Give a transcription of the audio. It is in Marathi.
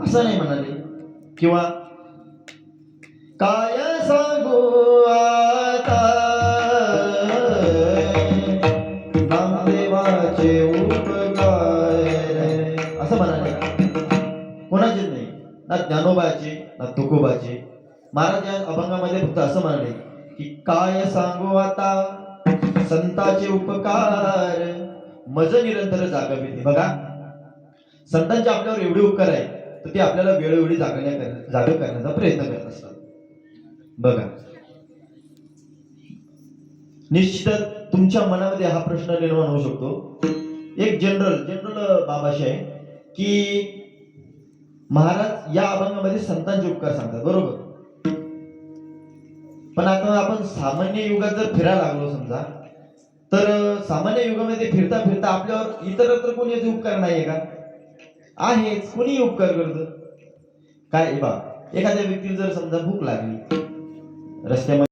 असं नाही म्हणाले. किंवा काय सांगू आता नामदेवाचे उपकार, असं म्हणाले. कोणाचेच नाही, ना ज्ञानोबाचे ना तुकोबाचे. महाराज या अभंगामध्ये फक्त असं म्हणाले की काय सांगू आता संतांचे उपकार, मज निरंतर जागविते. बघा, संतांचे आपल्यावर एवढे उपकार आहेत तर ते आपल्याला वेळोवेळी जाग करण्याचा प्रयत्न करत असतात. बघा, निश्चितच तुमच्या मनामध्ये हा प्रश्न निर्माण होऊ शकतो. एक जनरल बाबाशी आहे की महाराज या अभंगामध्ये संतांचे उपकार सांगतात, बरोबर. पण आता आपण सामान्य युगात जर फिरायला लागलो समजा, तर सामान्य युगामध्ये फिरता फिरता आपल्यावर इतरत्र कोणी याचे उपकार नाहीये का? आहेच, कोणी उपकार करतं. काय बा, एखाद्या व्यक्तीला जर समजा भूक लागली, रस्त्यामध्ये